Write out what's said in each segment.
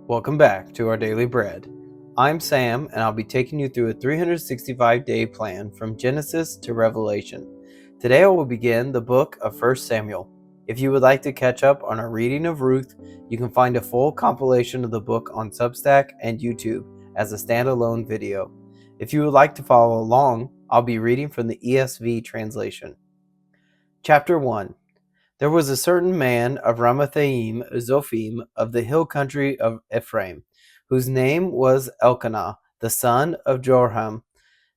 Welcome back to our Daily Bread. I'm Sam, and I'll be taking you through a 365-day plan from Genesis to Revelation. Today I will begin the book of 1 Samuel. If you would like to catch up on our reading of Ruth, you can find a full compilation of the book on Substack and YouTube as a standalone video. If you would like to follow along, I'll be reading from the ESV translation. Chapter 1. There was a certain man of Ramathaim Zophim of the hill country of Ephraim, whose name was Elkanah, the son of Jorham,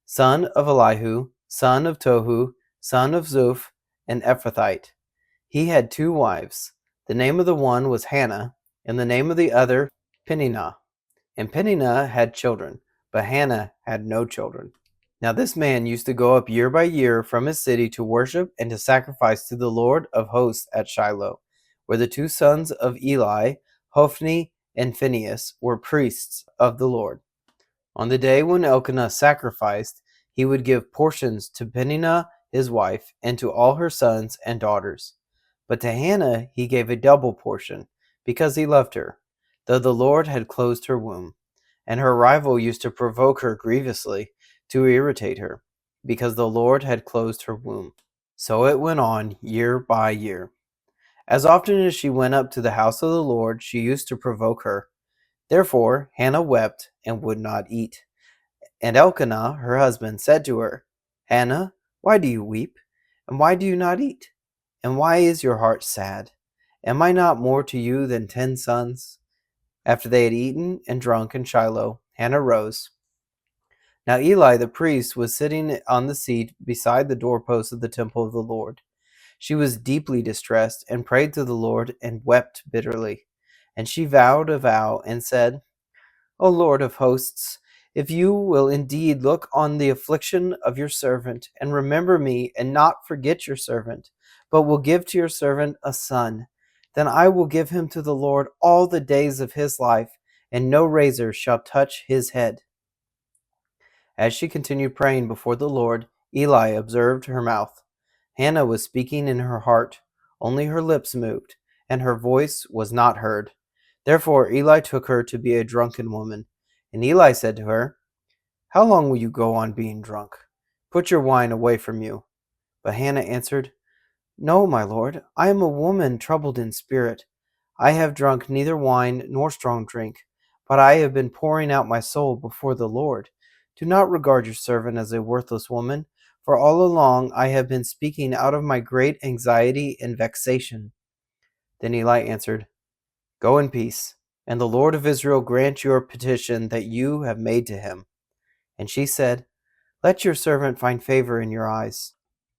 son of Elihu, son of Tohu, son of Zoph, an Ephrathite. He had 2 wives. The name of the one was Hannah, and the name of the other Peninnah. And Peninnah had children, but Hannah had no children. Now this man used to go up year by year from his city to worship and to sacrifice to the Lord of hosts at Shiloh, where the 2 sons of Eli, Hophni and Phinehas, were priests of the Lord. On the day when Elkanah sacrificed, he would give portions to Peninnah his wife and to all her sons and daughters. But to Hannah he gave a double portion, because he loved her, though the Lord had closed her womb. And her rival used to provoke her grievously, to irritate her, because the Lord had closed her womb. So it went on year by year. As often as she went up to the house of the Lord, she used to provoke her. Therefore Hannah wept and would not eat. And Elkanah, her husband, said to her, Hannah, why do you weep? And why do you not eat? And why is your heart sad? Am I not more to you than 10 sons? After they had eaten and drunk in Shiloh, Hannah rose. Now Eli the priest was sitting on the seat beside the doorpost of the temple of the Lord. She was deeply distressed and prayed to the Lord and wept bitterly. And she vowed a vow and said, O Lord of hosts, if you will indeed look on the affliction of your servant and remember me and not forget your servant, but will give to your servant a son, then I will give him to the Lord all the days of his life, and no razor shall touch his head. As she continued praying before the Lord, Eli observed her mouth. Hannah was speaking in her heart, only her lips moved, and her voice was not heard. Therefore Eli took her to be a drunken woman. And Eli said to her, How long will you go on being drunk? Put your wine away from you. But Hannah answered, No, my lord, I am a woman troubled in spirit. I have drunk neither wine nor strong drink, but I have been pouring out my soul before the Lord. Do not regard your servant as a worthless woman, for all along I have been speaking out of my great anxiety and vexation. Then Eli answered, Go in peace, and the Lord of Israel grant your petition that you have made to him. And she said, Let your servant find favor in your eyes.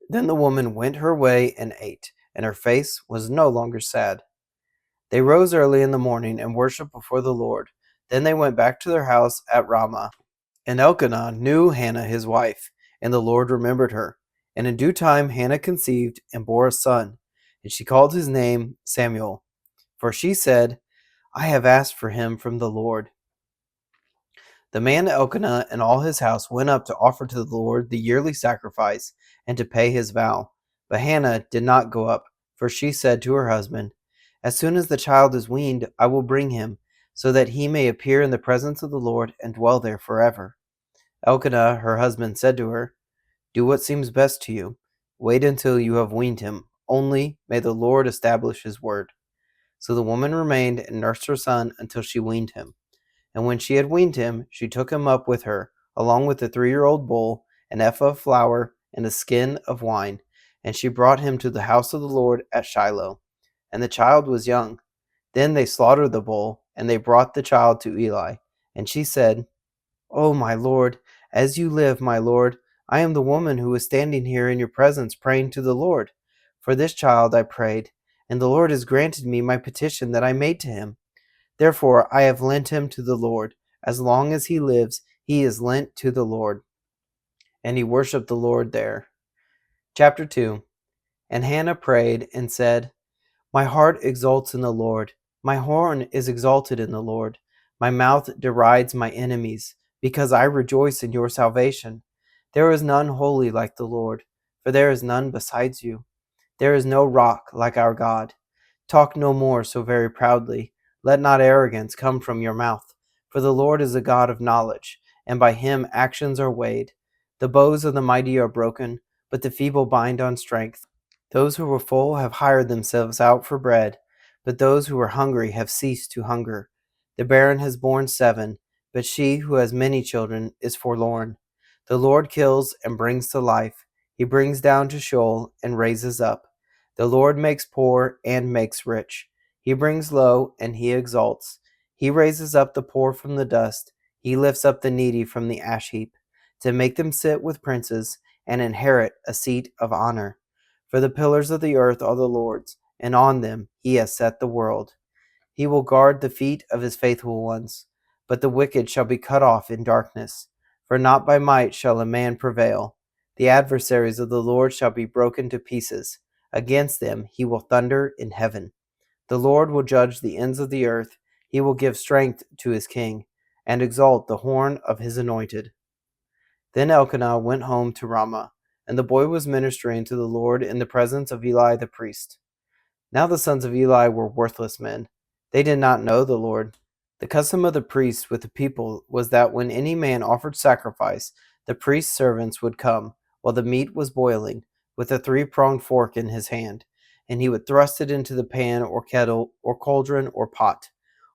Then the woman went her way and ate, and her face was no longer sad. They rose early in the morning and worshipped before the Lord. Then they went back to their house at Ramah. And Elkanah knew Hannah his wife, and the Lord remembered her. And in due time Hannah conceived and bore a son, and she called his name Samuel. For she said, I have asked for him from the Lord. The man Elkanah and all his house went up to offer to the Lord the yearly sacrifice and to pay his vow. But Hannah did not go up, for she said to her husband, As soon as the child is weaned, I will bring him, so that he may appear in the presence of the Lord and dwell there forever. Elkanah, her husband, said to her, Do what seems best to you. Wait until you have weaned him. Only may the Lord establish his word. So the woman remained and nursed her son until she weaned him. And when she had weaned him, she took him up with her, along with the 3-year-old bull, an ephah of flour, and a skin of wine. And she brought him to the house of the Lord at Shiloh. And the child was young. Then they slaughtered the bull, and they brought the child to Eli. And she said, O my Lord, as you live, my Lord, I am the woman who was standing here in your presence praying to the Lord. For this child I prayed, and the Lord has granted me my petition that I made to him. Therefore I have lent him to the Lord. As long as he lives, he is lent to the Lord. And he worshipped the Lord there. Chapter 2. And Hannah prayed and said, My heart exults in the Lord. My horn is exalted in the Lord. My mouth derides my enemies, because I rejoice in your salvation. There is none holy like the Lord, for there is none besides you. There is no rock like our God. Talk no more so very proudly. Let not arrogance come from your mouth. For the Lord is a God of knowledge, and by him actions are weighed. The bows of the mighty are broken, but the feeble bind on strength. Those who were full have hired themselves out for bread, but those who were hungry have ceased to hunger. The barren has borne 7, but she who has many children is forlorn. The Lord kills and brings to life. He brings down to Sheol and raises up. The Lord makes poor and makes rich. He brings low and he exalts. He raises up the poor from the dust. He lifts up the needy from the ash heap, to make them sit with princes and inherit a seat of honor. For the pillars of the earth are the Lord's, and on them he has set the world. He will guard the feet of his faithful ones, but the wicked shall be cut off in darkness. For not by might shall a man prevail. The adversaries of the Lord shall be broken to pieces. Against them he will thunder in heaven. The Lord will judge the ends of the earth. He will give strength to his king, and exalt the horn of his anointed. Then Elkanah went home to Ramah, and the boy was ministering to the Lord in the presence of Eli the priest. Now the sons of Eli were worthless men. They did not know the Lord. The custom of the priests with the people was that when any man offered sacrifice, the priest's servants would come, while the meat was boiling, with a 3-pronged fork in his hand, and he would thrust it into the pan or kettle or cauldron or pot.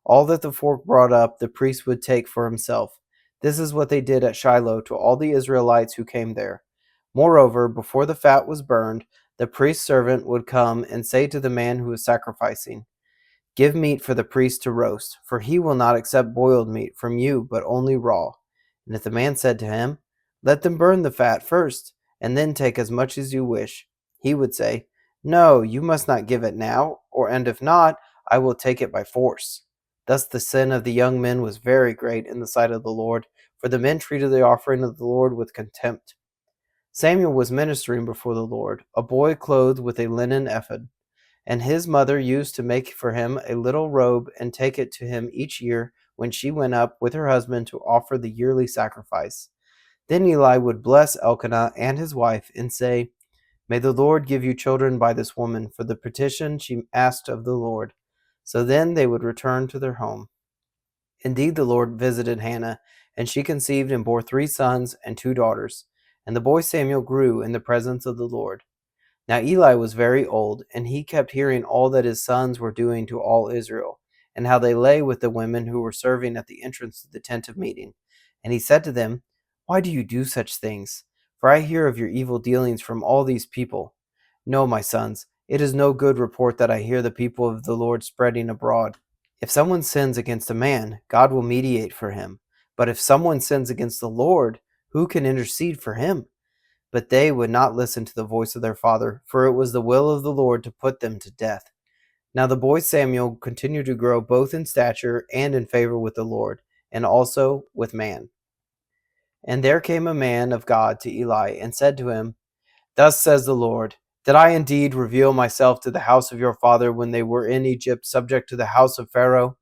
All that the fork brought up, the priest would take for himself. This is what they did at Shiloh to all the Israelites who came there. Moreover, before the fat was burned, the priest's servant would come and say to the man who was sacrificing, "Give meat for the priest to roast, for he will not accept boiled meat from you, but only raw." And if the man said to him, "Let them burn the fat first, and then take as much as you wish," he would say, "No, you must not give it now, and if not, I will take it by force." Thus the sin of the young men was very great in the sight of the Lord, for the men treated the offering of the Lord with contempt. Samuel was ministering before the Lord, a boy clothed with a linen ephod, and his mother used to make for him a little robe and take it to him each year when she went up with her husband to offer the yearly sacrifice. Then Eli would bless Elkanah and his wife and say, "May the Lord give you children by this woman for the petition she asked of the Lord." So then they would return to their home. Indeed, the Lord visited Hannah, and she conceived and bore 3 sons and 2 daughters. And the boy Samuel grew in the presence of the Lord. Now Eli was very old, and he kept hearing all that his sons were doing to all Israel, and how they lay with the women who were serving at the entrance to the tent of meeting. And he said to them, "Why do you do such things? For I hear of your evil dealings from all these people. No, my sons, it is no good report that I hear the people of the Lord spreading abroad. If someone sins against a man, God will mediate for him. But if someone sins against the Lord, who can intercede for him?" But they would not listen to the voice of their father, for it was the will of the Lord to put them to death. Now the boy Samuel continued to grow both in stature and in favor with the Lord, and also with man. And there came a man of God to Eli, and said to him, "Thus says the Lord, did I indeed reveal myself to the house of your father when they were in Egypt, subject to the house of Pharaoh?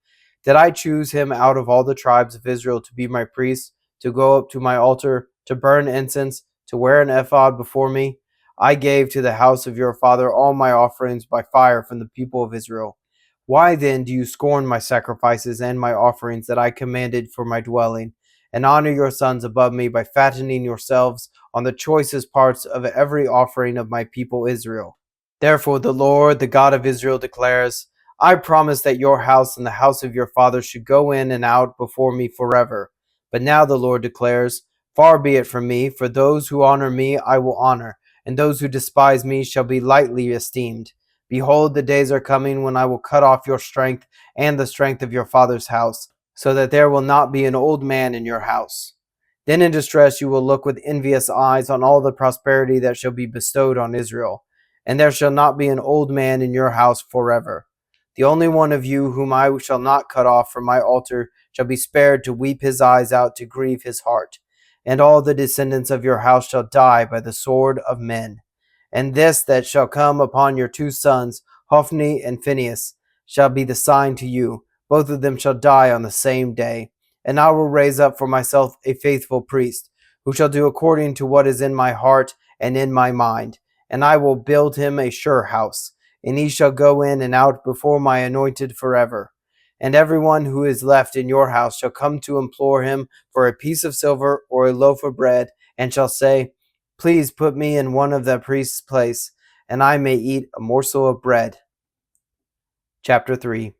Did I choose him out of all the tribes of Israel to be my priest, to go up to my altar, to burn incense, to wear an ephod before me? I gave to the house of your father all my offerings by fire from the people of Israel. Why then do you scorn my sacrifices and my offerings that I commanded for my dwelling, and honor your sons above me by fattening yourselves on the choicest parts of every offering of my people Israel? Therefore the Lord, the God of Israel, declares, I promised that your house and the house of your father should go in and out before me forever. But now the Lord declares, far be it from me, for those who honor me I will honor, and those who despise me shall be lightly esteemed. Behold, the days are coming when I will cut off your strength and the strength of your father's house, so that there will not be an old man in your house. Then in distress you will look with envious eyes on all the prosperity that shall be bestowed on Israel, and there shall not be an old man in your house forever. The only one of you whom I shall not cut off from my altar shall be spared to weep his eyes out, to grieve his heart. And all the descendants of your house shall die by the sword of men. And this that shall come upon your 2 sons, Hophni and Phinehas, shall be the sign to you. Both of them shall die on the same day. And I will raise up for myself a faithful priest, who shall do according to what is in my heart and in my mind. And I will build him a sure house, and he shall go in and out before my anointed forever. and everyone who is left in your house shall come to implore him for a piece of silver or a loaf of bread, and shall say, Please put me in one of the priest's place, and I may eat a morsel of bread. Chapter 3.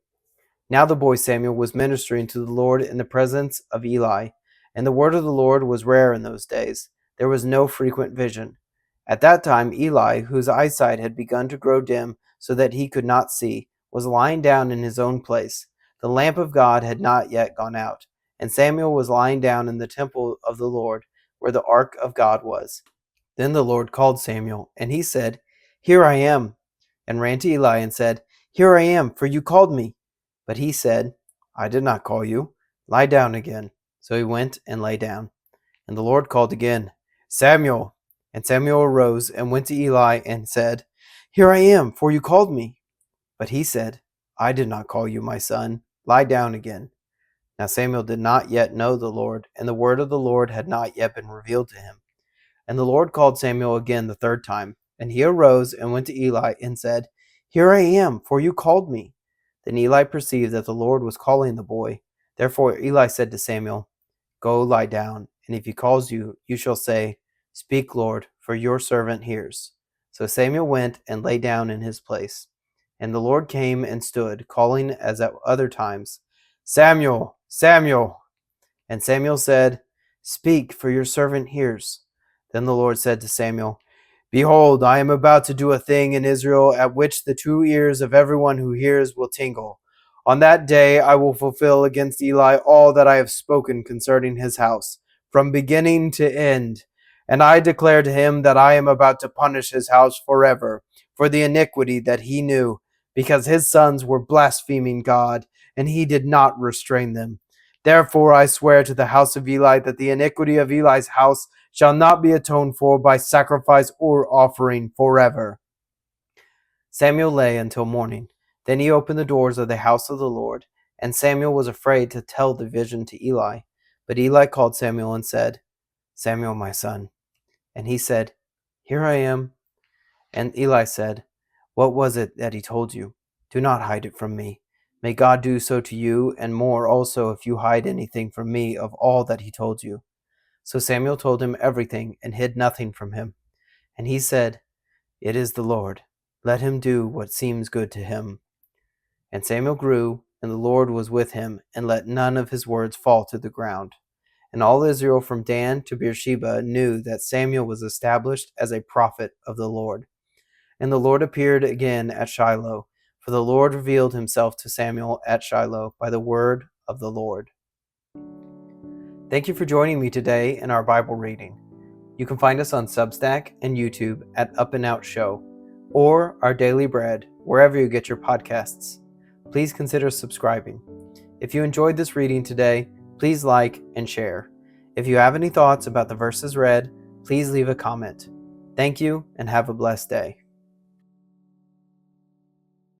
Now the boy Samuel was ministering to the Lord in the presence of Eli, and the word of the Lord was rare in those days. There was no frequent vision. At that time Eli, whose eyesight had begun to grow dim so that he could not see, was lying down in his own place. The lamp of God had not yet gone out, and Samuel was lying down in the temple of the Lord, where the ark of God was. Then the Lord called Samuel, and he said, Here I am, and ran to Eli and said, Here I am, for you called me. But he said, I did not call you. Lie down again. So he went and lay down. And the Lord called again, Samuel. And Samuel arose and went to Eli and said, Here I am, for you called me. But he said, I did not call you, my son. Lie down again. Now Samuel did not yet know the Lord, and the word of the Lord had not yet been revealed to him. And the Lord called Samuel again the third time. And he arose and went to Eli and said, Here I am, for you called me. Then Eli perceived that the Lord was calling the boy. Therefore Eli said to Samuel, Go lie down, and if he calls you, you shall say, Speak, Lord, for your servant hears. So Samuel went and lay down in his place. And the Lord came and stood, calling as at other times, Samuel, Samuel. And Samuel said, Speak, for your servant hears. Then the Lord said to Samuel, Behold, I am about to do a thing in Israel at which the two ears of everyone who hears will tingle. On that day I will fulfill against Eli all that I have spoken concerning his house, from beginning to end. And I declare to him that I am about to punish his house forever for the iniquity that he knew, because his sons were blaspheming God, and he did not restrain them. Therefore I swear to the house of Eli that the iniquity of Eli's house shall not be atoned for by sacrifice or offering forever. Samuel lay until morning. Then he opened the doors of the house of the Lord, and Samuel was afraid to tell the vision to Eli. But Eli called Samuel and said, Samuel, my son. And he said, Here I am. And Eli said, What was it that he told you? Do not hide it from me. May God do so to you, and more also if you hide anything from me of all that he told you. So Samuel told him everything and hid nothing from him. And he said, It is the Lord. Let him do what seems good to him. And Samuel grew, and the Lord was with him, and let none of his words fall to the ground. And all Israel from Dan to Beersheba knew that Samuel was established as a prophet of the Lord. And the Lord appeared again at Shiloh, for the Lord revealed himself to Samuel at Shiloh by the word of the Lord. Thank you for joining me today in our Bible reading. You can find us on Substack and YouTube at Up+Out Show, or Our Daily Bread, wherever you get your podcasts. Please consider subscribing. If you enjoyed this reading today, please like and share. If you have any thoughts about the verses read, please leave a comment. Thank you and have a blessed day.